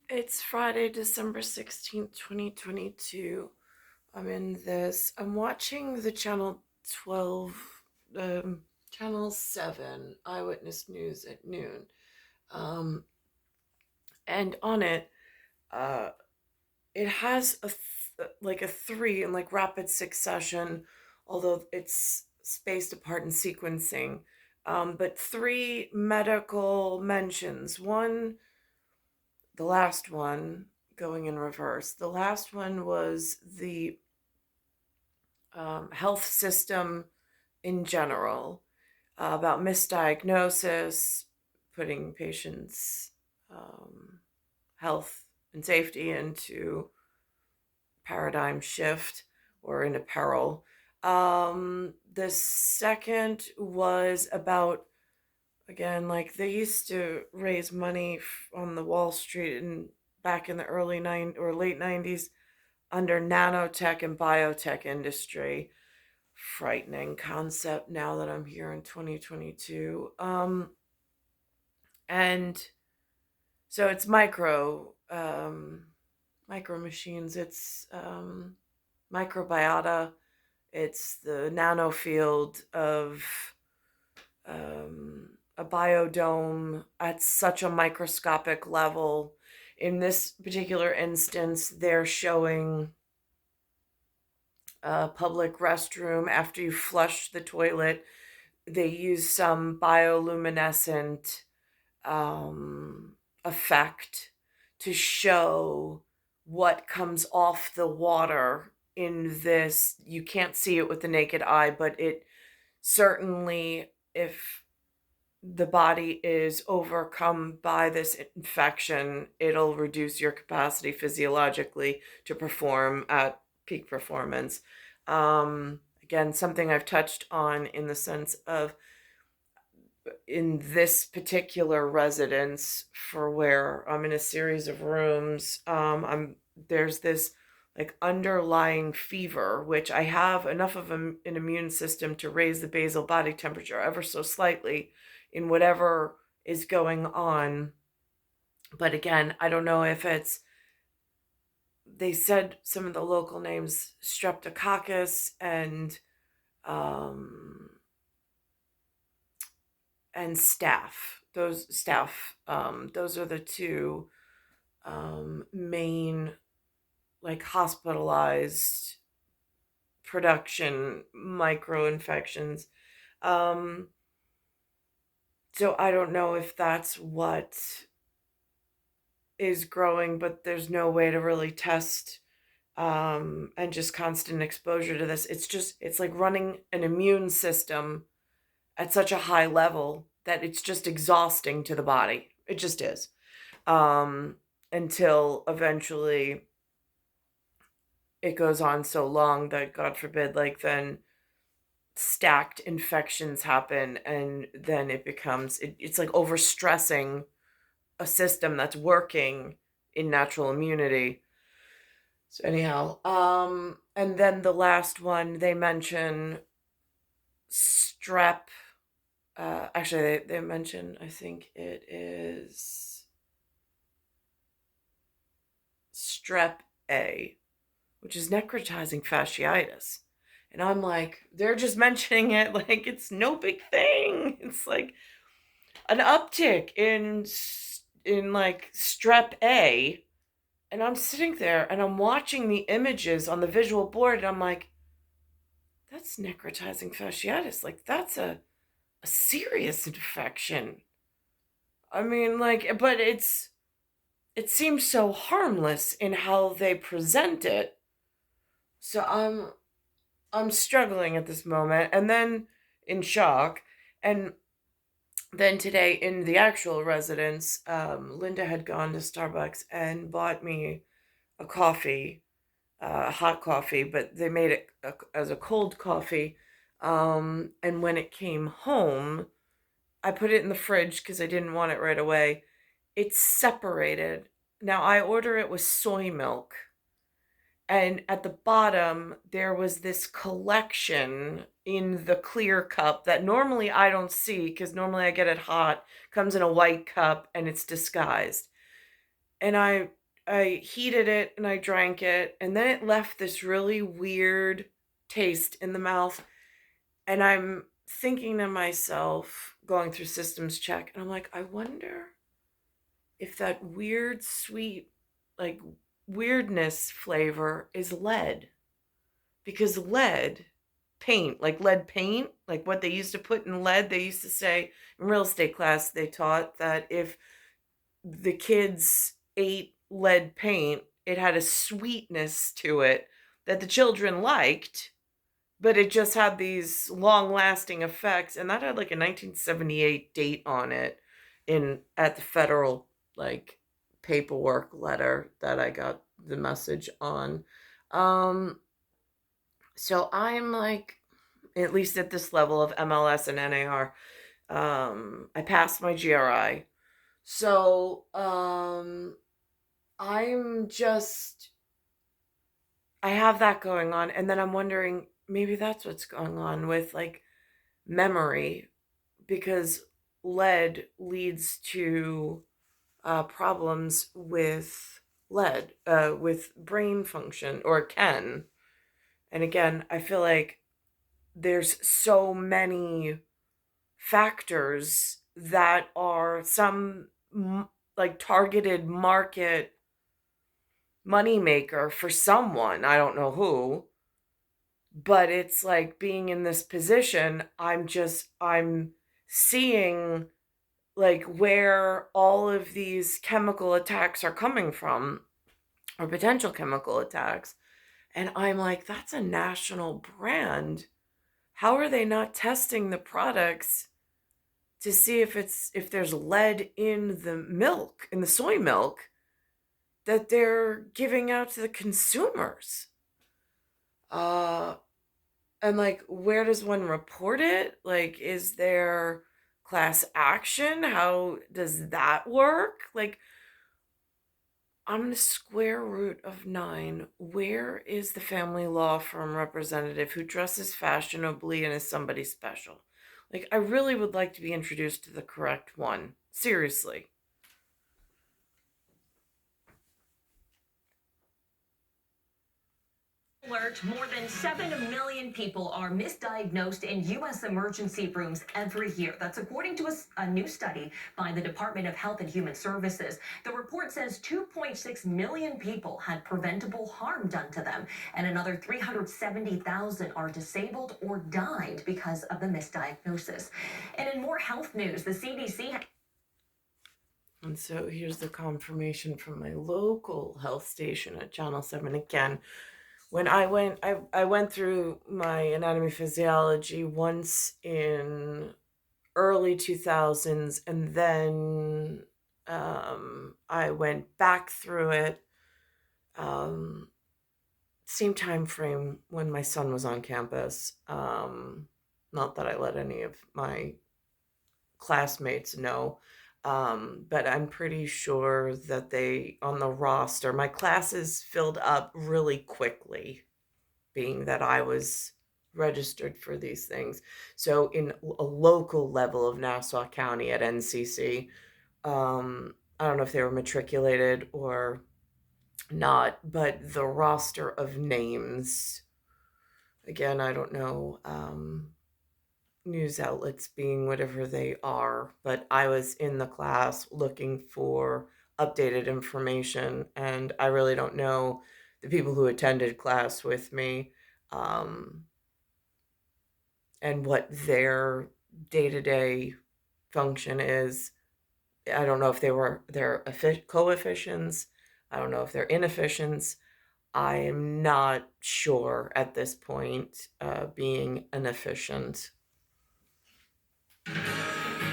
It's Friday, December 16th, 2022. I'm watching the channel 12, channel 7, Eyewitness News at noon. Um, and on it, uh, it has like a three in like rapid succession, although it's spaced apart in sequencing. But three medical mentions. The last one, going in reverse. The last one was the health system in general, about misdiagnosis, putting patients' health and safety into paradigm shift or into peril. The second was about, again, like they used to raise money on the Wall Street and back in the early late 90s under nanotech and biotech industry. Frightening concept now that I'm here in 2022. And so it's micro machines. It's microbiota. It's the nano field of a biodome at such a microscopic level. In this particular instance, they're showing a public restroom after you flush the toilet. They use some bioluminescent effect to show what comes off the water in this. You can't see it with the naked eye, but it certainly, if the body is overcome by this infection, it'll reduce your capacity physiologically to perform at peak performance. Again, something I've touched on in the sense of, in this particular residence, for where I'm in a series of rooms, there's this like underlying fever, which I have enough of an immune system to raise the basal body temperature ever so slightly in whatever is going on. But again, I don't know if it's, they said some of the local names, streptococcus um, and staph. Those are the two main, like, hospitalized production micro infections. Um, so I don't know if that's what is growing, but there's no way to really test, and just constant exposure to this. It's like running an immune system at such a high level that it's just exhausting to the body. It just is. Until eventually it goes on so long that, God forbid, like, then stacked infections happen, and then it's like overstressing a system that's working in natural immunity. So anyhow, and then the last one they mention strep. Actually, they mention, I think it is strep A, which is necrotizing fasciitis. And I'm like, they're just mentioning it like it's no big thing. It's like an uptick in like strep A. And I'm sitting there and I'm watching the images on the visual board, and I'm like, that's necrotizing fasciitis. Like, that's a serious infection. I mean, like, but it seems so harmless in how they present it. So I'm struggling at this moment, and then in shock. And then today in the actual residence, Linda had gone to Starbucks and bought me a coffee, hot coffee, but they made it as a cold coffee. And when it came home, I put it in the fridge because I didn't want it right away. It's separated. Now, I order it with soy milk. And at the bottom, there was this collection in the clear cup that normally I don't see, because normally I get it hot, comes in a white cup, and it's disguised. And I I heated it and I drank it, and then it left this really weird taste in the mouth. And I'm thinking to myself, going through systems check, and I'm like, I wonder if that weird, sweet, like weirdness flavor is lead. Because lead paint, like lead paint, like what they used to put in lead, they used to say in real estate class, they taught that if the kids ate lead paint, it had a sweetness to it that the children liked, but it just had these long lasting effects. And that had like a 1978 date on it in at the federal like paperwork letter that I got the message on. So I'm like, at least at this level of MLS and NAR, I passed my GRI. So I'm just, I have that going on. And then I'm wondering, maybe that's what's going on with like memory, because lead leads to problems with brain function, or can. And again, I feel like there's so many factors that are some like targeted market moneymaker for someone. I don't know who, but it's like being in this position, I'm seeing like where all of these chemical attacks are coming from, or potential chemical attacks. And I'm like, that's a national brand. How are they not testing the products to see if there's lead in the milk, in the soy milk that they're giving out to the consumers? And like, where does one report it? Like, is there class action? How does that work? Like, on the square root of 9, where is the family law firm representative who dresses fashionably and is somebody special? Like, I really would like to be introduced to the correct one. Seriously. Alert, more than 7 million people are misdiagnosed in U.S. emergency rooms every year. That's according to a new study by the Department of Health and Human Services. The report says 2.6 million people had preventable harm done to them, and another 370,000 are disabled or died because of the misdiagnosis. And in more health news, the CDC... And so here's the confirmation from my local health station at Channel 7 again. When I went through my anatomy physiology once in early 2000s, and then I went back through it same time frame when my son was on campus. Not that I let any of my classmates know, but I'm pretty sure that they, on the roster, my classes filled up really quickly, being that I was registered for these things. So in a local level of Nassau County at NCC, I don't know if they were matriculated or not, but the roster of names, again, I don't know, news outlets being whatever they are, but I was in the class looking for updated information, and I really don't know the people who attended class with me, and what their day-to-day function is. I don't know if they're coefficients. I don't know if they're inefficients. I am not sure at this point, being an efficient.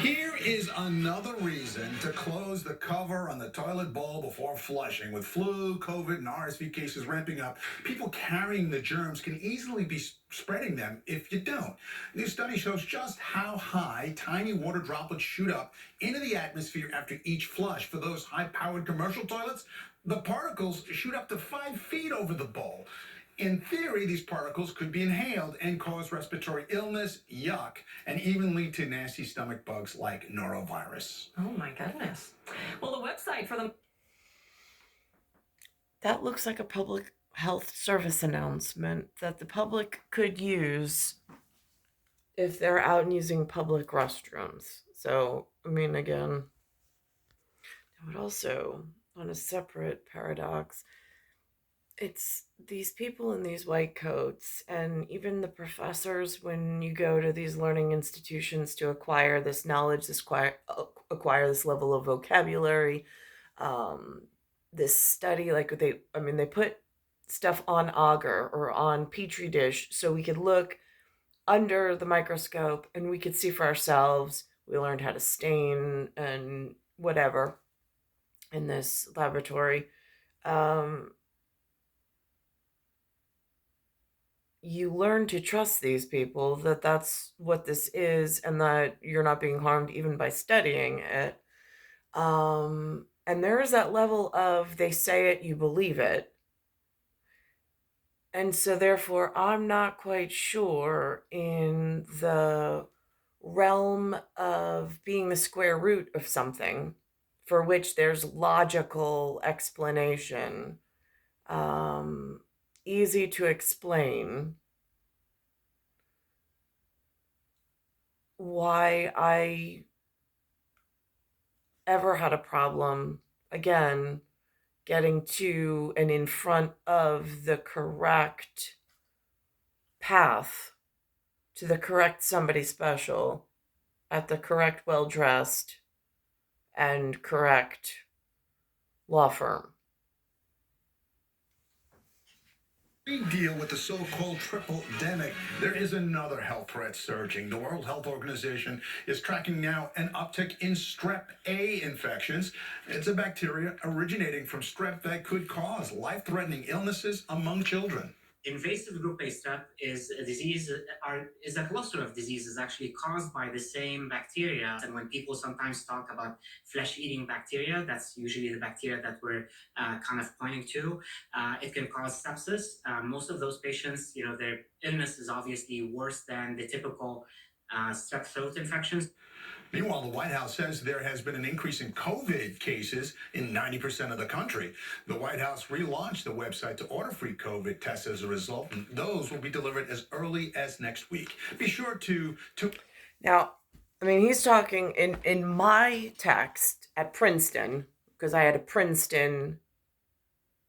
Here is another reason to close the cover on the toilet bowl before flushing. With flu, COVID, and RSV cases ramping up, people carrying the germs can easily be spreading them if you don't. New study shows just how high tiny water droplets shoot up into the atmosphere after each flush. For those high-powered commercial toilets, the particles shoot up to 5 feet over the bowl. In theory, these particles could be inhaled and cause respiratory illness, yuck, and even lead to nasty stomach bugs like norovirus. Oh my goodness. Well, the website for the... That looks like a public health service announcement that the public could use if they're out and using public restrooms. So, I mean, again, I would also, on a separate paradox, it's these people in these white coats, and even the professors, when you go to these learning institutions to acquire this knowledge, acquire this level of vocabulary, um, this study, like they put stuff on agar or on petri dish so we could look under the microscope and we could see for ourselves. We learned how to stain and whatever in this laboratory. You learn to trust these people, that that's what this is, and that you're not being harmed even by studying it. And there is that level of they say it, you believe it. And so therefore, I'm not quite sure in the realm of being the square root of something for which there's logical explanation, easy to explain, why I ever had a problem, again, getting to and in front of the correct path to the correct somebody special at the correct well-dressed and correct law firm. We deal with the so-called triple-demic. There is another health threat surging. The World Health Organization is tracking now an uptick in strep A infections. It's a bacteria originating from strep that could cause life-threatening illnesses among children. Invasive group A strep is a disease, is a cluster of diseases actually caused by the same bacteria. And when people sometimes talk about flesh-eating bacteria, that's usually the bacteria that we're kind of pointing to. It can cause sepsis. Most of those patients, their illness is obviously worse than the typical strep throat infections. Meanwhile, the White House says there has been an increase in COVID cases in 90% of the country. The White House relaunched the website to order free COVID tests as a result, and those will be delivered as early as next week. Be sure to... Now, I mean, he's talking in my text at Princeton, because I had a Princeton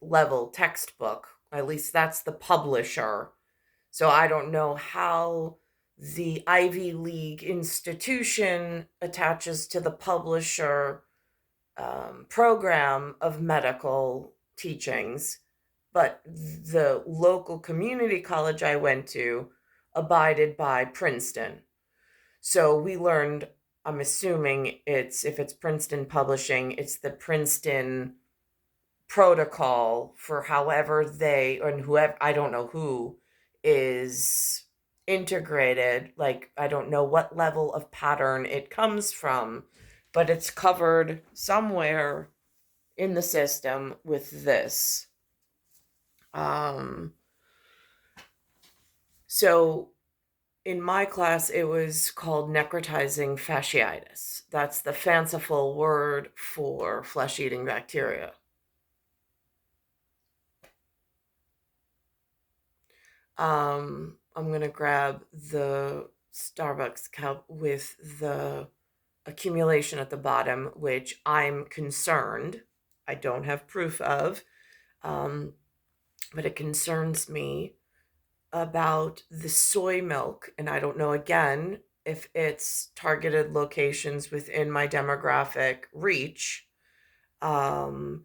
level textbook. At least that's the publisher. So I don't know how the Ivy League institution attaches to the publisher program of medical teachings, but the local community college I went to abided by Princeton. So we learned, I'm assuming if it's Princeton Publishing, it's the Princeton protocol for however whoever, I don't know who is integrated. Like, I don't know what level of pattern it comes from, but it's covered somewhere in the system with this. So in my class, it was called necrotizing fasciitis. That's the fanciful word for flesh-eating bacteria. I'm going to grab the Starbucks cup with the accumulation at the bottom, which I'm concerned, I don't have proof of, but it concerns me about the soy milk. And I don't know, again, if it's targeted locations within my demographic reach that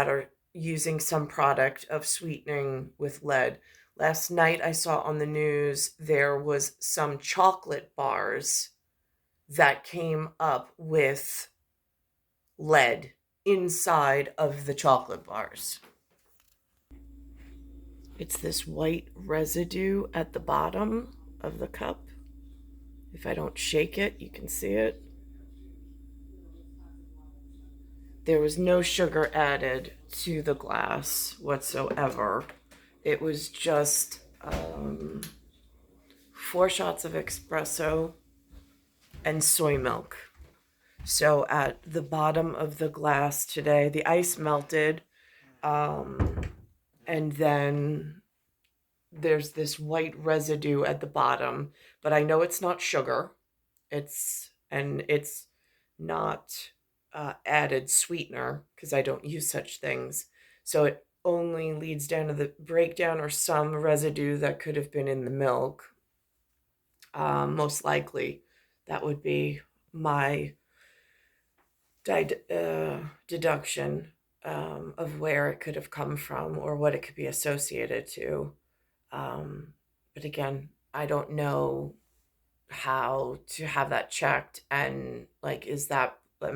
are using some product of sweetening with lead. Last night I saw on the news there was some chocolate bars that came up with lead inside of the chocolate bars. It's this white residue at the bottom of the cup. If I don't shake it, you can see it. There was no sugar added to the glass whatsoever. It was just 4 shots of espresso and soy milk. So at the bottom of the glass today, the ice melted. And then there's this white residue at the bottom, but I know it's not sugar. It's not added sweetener because I don't use such things. So it only leads down to the breakdown or some residue that could have been in the milk. Most likely, that would be my deduction of where it could have come from or what it could be associated to. But again, I don't know how to have that checked, and like, am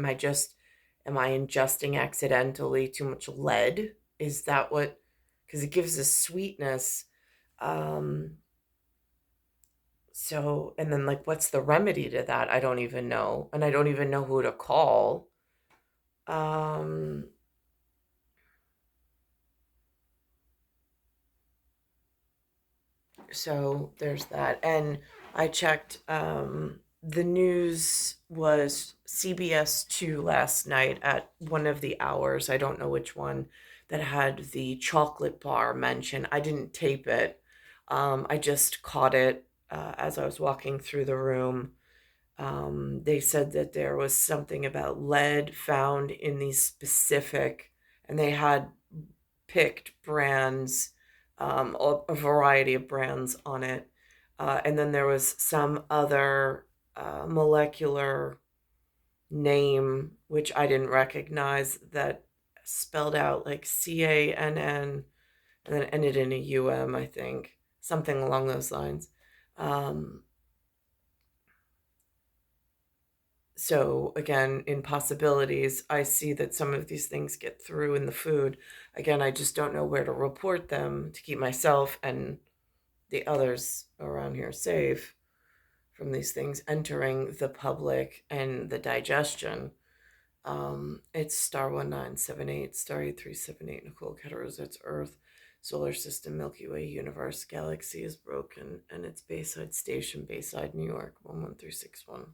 I ingesting accidentally too much lead? Is that what, because it gives a sweetness. um so, and then like, what's the remedy to that? I don't even know, and I don't even know who to call. um so there's that. And I checked, the news was CBS 2 last night at one of the hours, I don't know which one, that had the chocolate bar mention. I didn't tape it. I just caught it as I was walking through the room. They said that there was something about lead found in these specific, and they had picked brands, a variety of brands on it. And then there was some other molecular name, which I didn't recognize, that spelled out like CANN and then ended in a UM, I think, something along those lines. Um, So again, in possibilities, I see that some of these things get through in the food. Again, I just don't know where to report them to keep myself and the others around here safe from these things entering the public and the digestion. It's star 1978, star 8378, Nicole, Cattaruzza, it's Earth, solar system, Milky Way, universe, galaxy is broken, and it's Bayside Station, Bayside, New York, 11361.